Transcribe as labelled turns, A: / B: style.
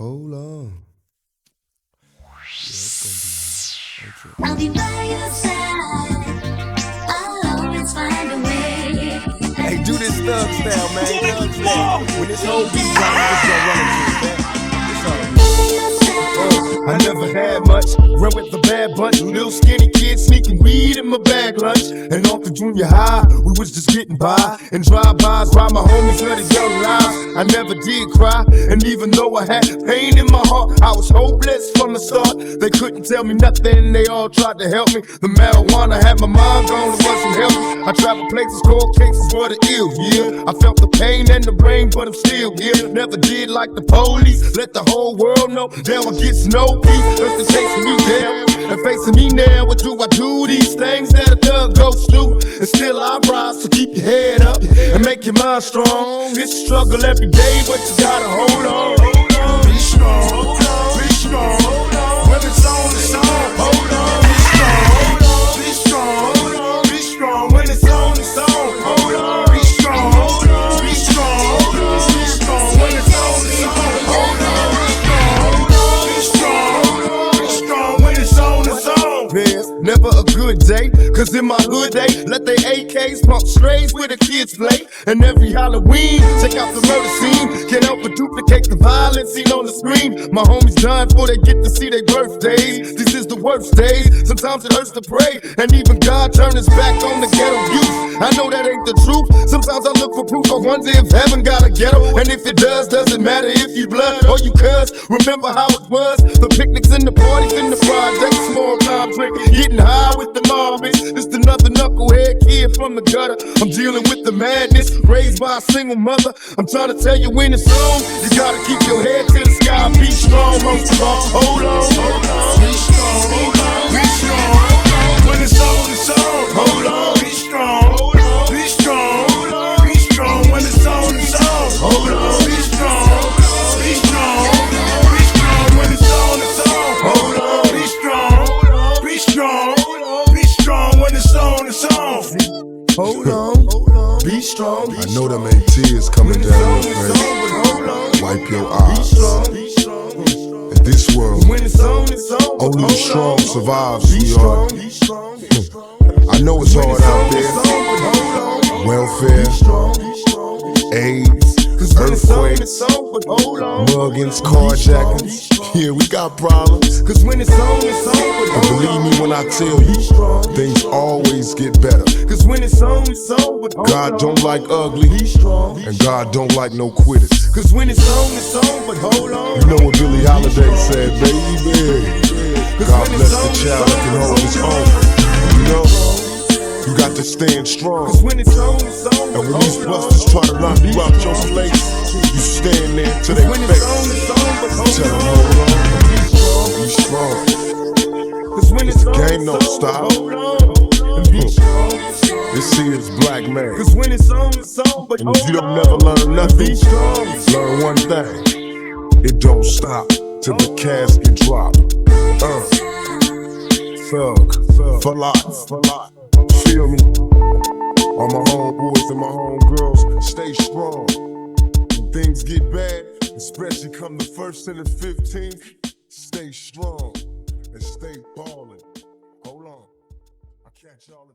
A: Hold on.
B: I'll be by your side. I'll always find a way.
A: Hey, do this thug style, man. Thug style. When this whole beat drop, we just gonna run into it, man. It's all good. I never had much, run with the bad bunch. Little skinny kid sneaking weed in my bag lunch. And off the junior high, we was just getting by. And drive-bys while my homies let it young lives. I never did cry, and even though I had pain in my heart, I was hopeless from the start. They couldn't tell me nothing, they all tried to help me. The marijuana had my mind gone, it wasn't helping. I traveled places, cold cases for the ill, yeah. I felt the pain and the rain, but I'm still here. Never did like the police, let the whole world know. Now I get no peace, that's the chasing me down. And facing me now, what do I do? These things that a thug goes through. And still I rise, so keep your head up and make your mind strong. It's a struggle every day, but you gotta hold on. Be strong, be strong. When it's on, it's on. Hold on, be strong, be strong, be strong. When it's on, it's on. Hold on, be strong, be strong, be strong. When it's on, it's on. Hold on, be strong, be strong. When it's on, it's on. There's never a good day, cause in my hood they let they AKs pump strays where the kids play. And every Halloween, check out the murder scene. Can't help but duplicate the violence seen on the screen. My homies dying before they get to see their birthdays. This is the worst days, sometimes it hurts to pray. And even God turned his back on the ghetto youth. I know that ain't the truth, sometimes I look for proof. I wonder if heaven got a ghetto. And if it does, doesn't matter if you blood or you cuz. Remember how it was, the picnics and the parties in the projects. Small time drinking, getting high with the mobbing. Just another knucklehead kid from the gutter. I'm dealing with the madness, raised by a single mother. I'm trying to tell you when it's on, you gotta keep your head to the sky. Be strong, most of all. Hold on, be strong, be strong. When it's on, it's on. Hold on, be strong, be strong, be strong. When it's on, it's on. Hold on, be strong, be strong, be strong. When it's on, it's on. Hold on, be strong, be strong, be strong. When it's on, it's on. Hold on, be strong.
C: I know them ain't tears coming down your face. Wipe your eyes. In this world, only the strong survive, sweetheart. I know it's hard out there. Welfare, AIDS, earthquakes, muggings, carjackings. Yeah, we got problems. But believe me when I tell you, things always get better. God don't like ugly, and God don't like no quitters. You know what Billie Holiday said, baby? God bless the child that can hold his own. You know, you got to stand strong. And when these busters try to knock you out your place, you stand there to their face. Tell them, hold on, be strong. The game don't stop. This here is black man. And if you don't never learn nothing, learn one thing. It don't stop till the casket drop. Thug, for life. Feel me? All my homeboys and my homegirls, stay strong. When things get bad, especially come the 1st and the 15th, stay strong and stay ballin'. Hold on, I'll catch y'all.